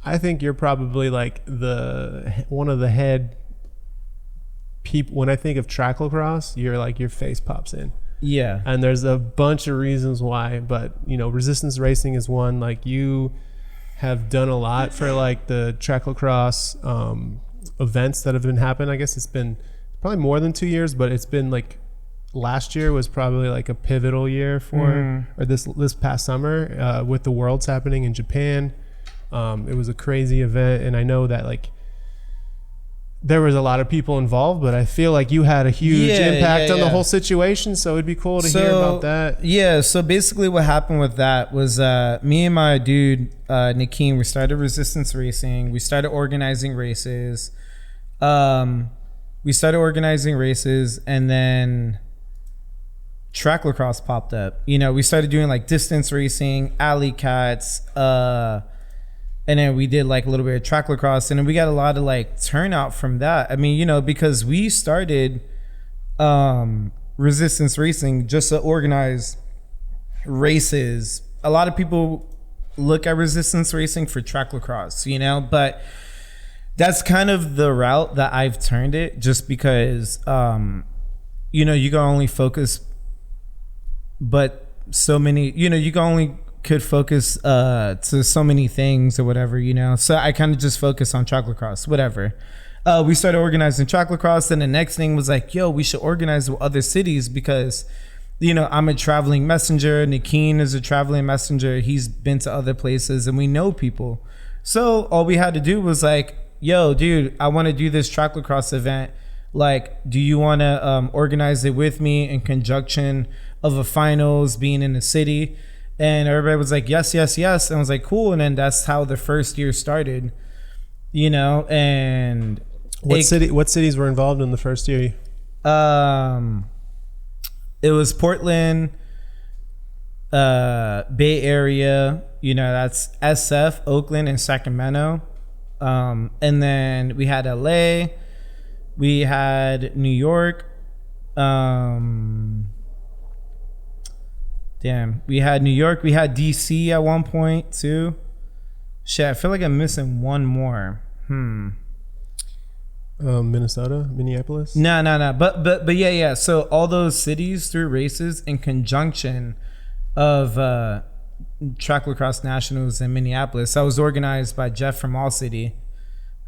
I think you're probably like one of the head people. When I think of tracklacross, your face pops in. Yeah. And there's a bunch of reasons why, but resistance racing is one. Like, you have done a lot for like the tracklacross events that have been happening. I guess it's been probably more than 2 years, but it's been like last year was probably like a pivotal year for, or this past summer with the Worlds happening in Japan. It was a crazy event, and I know that like there was a lot of people involved, but I feel like you had a huge impact on the whole situation. So it'd be cool to hear about that. Yeah. So basically what happened with that was me and my dude, Nakeem, we started resistance racing. We started organizing races. And then tracklacross popped up. We started doing like distance racing, alley cats, and then we did like a little bit of tracklacross, and then we got a lot of like turnout from that. I mean, because we started resistance racing just to organize races. A lot of people look at resistance racing for tracklacross, but that's kind of the route that I've turned it, just because you can only focus, but so many, you can only could focus to so many things or whatever, so I kind of just focus on tracklacross, whatever. We started organizing tracklacross, and the next thing was like, yo, we should organize with other cities, because I'm a traveling messenger. Nakeen is a traveling messenger. He's been to other places, and we know people. So all we had to do was like, yo, dude, I want to do this tracklacross event. Like, do you want to organize it with me in conjunction of a finals being in the city? And everybody was like, yes, yes, yes. And I was like, cool. And then that's how the first year started, and what cities were involved in the first year? It was Portland, Bay Area, that's SF, Oakland, and Sacramento. And then we had LA, we had New York, we had New York, we had DC at one point too. Shit, I feel like I'm missing one more. Minnesota, Minneapolis. No. But yeah. So all those cities threw races in conjunction of Tracklacross Nationals in Minneapolis. That was organized by Jeff from All City,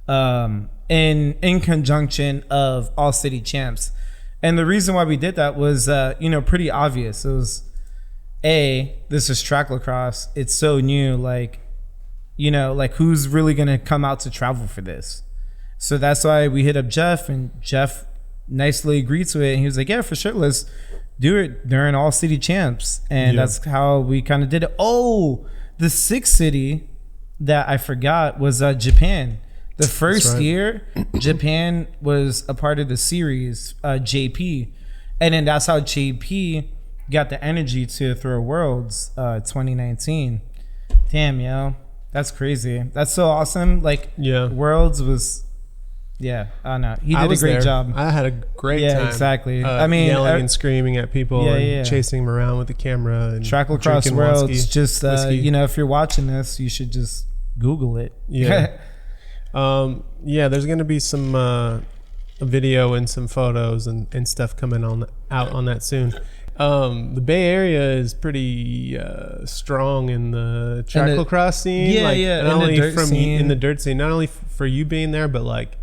in conjunction of All City Champs. And the reason why we did that was pretty obvious. It was, this is tracklacross. It's so new. Like, who's really going to come out to travel for this? So that's why we hit up Jeff, and Jeff nicely agreed to it. And he was like, yeah, for sure. Let's do it during All City Champs. And that's how we kind of did it. Oh, the sixth city that I forgot was Japan. The first year, Japan was a part of the series, JP. And then that's how JP got the energy to throw Worlds 2019. Damn, yo, that's crazy. That's so awesome. Like, Worlds was, I don't know. He did a great job. I had a great time. Yeah, exactly. I mean, yelling and screaming at people and chasing them around with the camera. And Tracklacross Worlds, whiskey. Just if you're watching this, you should just Google it. Yeah. There's gonna be some video and some photos and stuff coming out on that soon. The Bay Area is pretty strong in the tracklacross scene. Not only in the dirt scene, not only for you being there, but like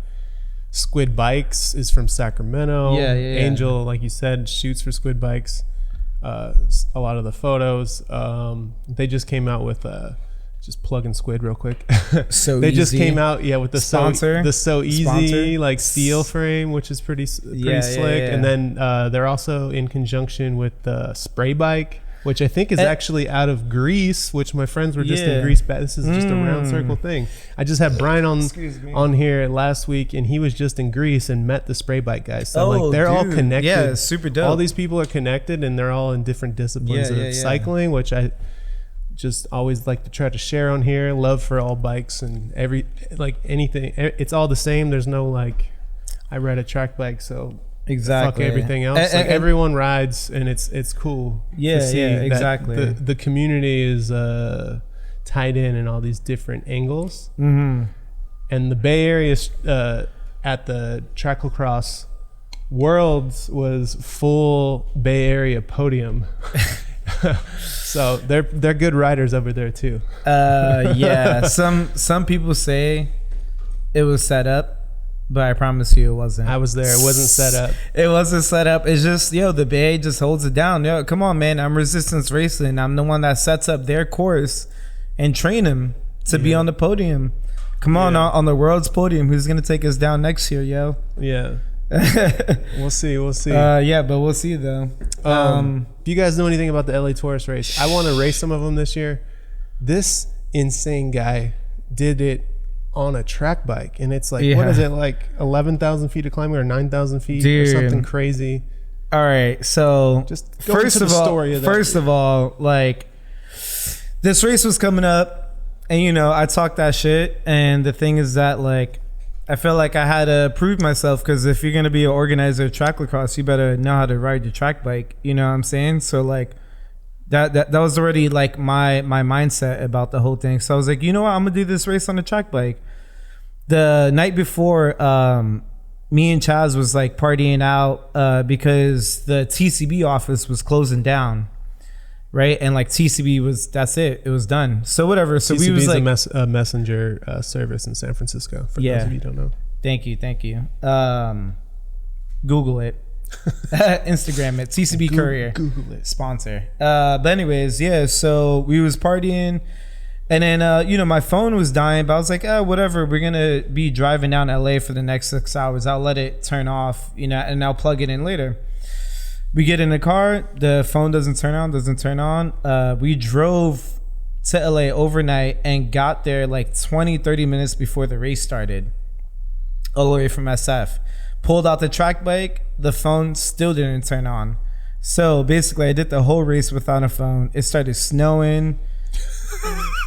Squid Bikes is from Sacramento. Angel, like you said, shoots for Squid Bikes. A lot of the photos. They just came out with just plugging Squid real quick. They just came out with the sponsor, So Easy like steel frame, which is pretty slick. And then they're also in conjunction with the Spray Bike, which I think is actually out of Greece, which my friends were just in Greece. This is just a round circle thing. I just had Brian on here last week, and he was just in Greece and met the Spray Bike guys. So they're all connected. Yeah, super dope. All these people are connected, and they're all in different disciplines of cycling, which I just always like to try to share on here. Love for all bikes and anything. It's all the same. There's no like, I ride a track bike, so exactly fuck everything else. And everyone rides, and it's cool. Yeah, exactly. The community is tied in all these different angles. Mm-hmm. And the Bay Area at the Tracklacross Worlds was full Bay Area podium. So they're good riders over there too. Yeah. Some people say it was set up, but I promise you it wasn't. I was there. It wasn't set up. It wasn't set up. It's just, the Bay just holds it down. Yo, come on, man. I'm Resistance Racing. I'm the one that sets up their course and train them to be on the podium. Come on the world's podium. Who's gonna take us down next year, yo? Yeah. We'll see. Yeah, but we'll see though. Do you guys know anything about the LA Tourist race? I want to race some of them this year. This insane guy did it on a track bike, and it's like, what is it, like 11,000 feet of climbing or 9,000 feet or something crazy? All right, so just first of all, like, this race was coming up, and I talked that shit, and the thing is that, like, I felt like I had to prove myself, because if you're gonna be an organizer of Tracklacross, you better know how to ride your track bike. You know what I'm saying? So like that was already like my mindset about the whole thing. So I was like, you know what, I'm gonna do this race on a track bike. The night before, me and Chaz was like partying out because the TCB office was closing down. Right, and like TCB that's it was done, so whatever. So we was like a messenger service in San Francisco, for those of you who don't know. Thank you. Google it. Instagram it. TCB Courier. Google it. Sponsor. But anyways, so we was partying, and then my phone was dying, but I was like, whatever, we're gonna be driving down LA for the next 6 hours, I'll let it turn off, and I'll plug it in later. We get in the car, the phone doesn't turn on. We drove to LA overnight and got there like 20-30 minutes before the race started, all the way from SF. Pulled out the track bike, the phone still didn't turn on. So basically I did the whole race without a phone. It started snowing,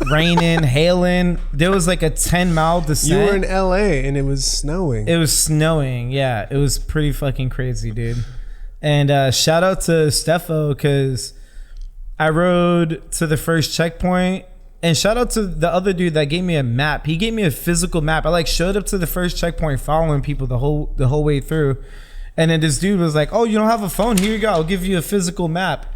raining, hailing. There was like a 10-mile descent. You were in LA and it was snowing. It was snowing, yeah. It was pretty fucking crazy, dude. And shout out to Steffo, because I rode to the first checkpoint, and shout out to the other dude that gave me a map. He gave me a physical map. I like showed up to the first checkpoint following people the whole way through, and then this dude was like, "Oh, you don't have a phone? Here you go. I'll give you a physical map,"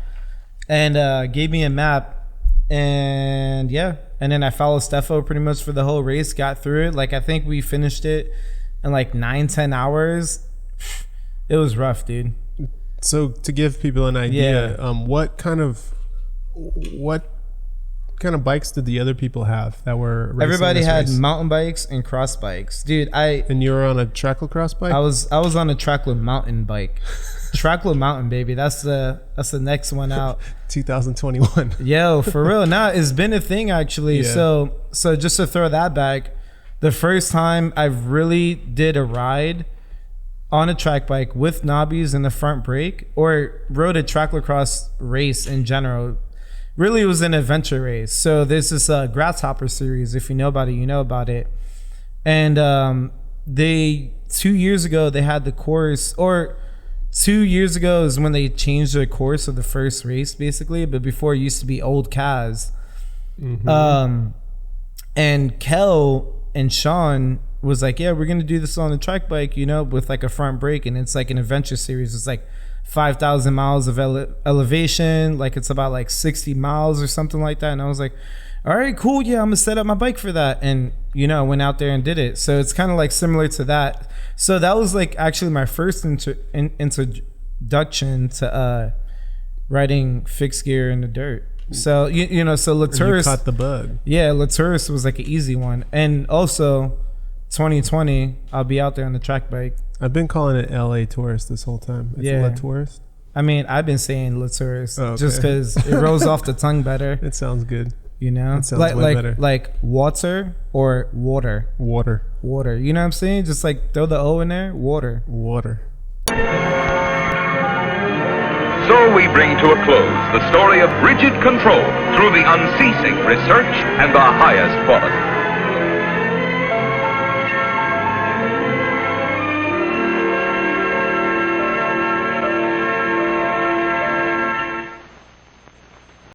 and gave me a map, and and then I followed Steffo pretty much for the whole race. Got through it. Like, I think we finished it in like 9-10 hours. It was rough, dude. So to give people an idea, what kind of bikes did the other people have that were racing? Everybody this had race? mountain bikes and cross bikes, dude. And you were on a Tracklacross bike? I was on a Trackla mountain bike. Trackla mountain, baby. That's the next one out. 2021. Yo, for real. Nah, it's been a thing actually. Yeah. So just to throw that back, the first time I really did a ride on a track bike with knobbies in the front brake, or rode a Tracklacross race in general, really it was an adventure race. So there's this Grasshopper series. If you know about it, you know about it. And they 2 years ago they had the course, or 2 years ago is when they changed the course of the first race, basically. But before, it used to be Old Kaz. Mm-hmm. And Kel and Sean was like, yeah, we're gonna do this on the track bike, with like a front brake, and it's like an adventure series. It's like 5,000 miles of elevation, like it's about like 60 miles or something like that. And I was like, all right, cool, yeah, I'm gonna set up my bike for that. And I went out there and did it. So it's kind of like similar to that. So that was like actually my first introduction to riding fixed gear in the dirt. So so Latourist, you caught the bug. Yeah, Latourist was like an easy one. And also 2020, I'll be out there on the track bike. I've been calling it LA Tourist this whole time. It's La Tourist. I mean, I've been saying Latourist just because it rolls off the tongue better. It sounds good. It sounds way better. Like water or water. Water. You know what I'm saying? Just like throw the O in there. Water. So we bring to a close the story of rigid control through the unceasing research and the highest quality.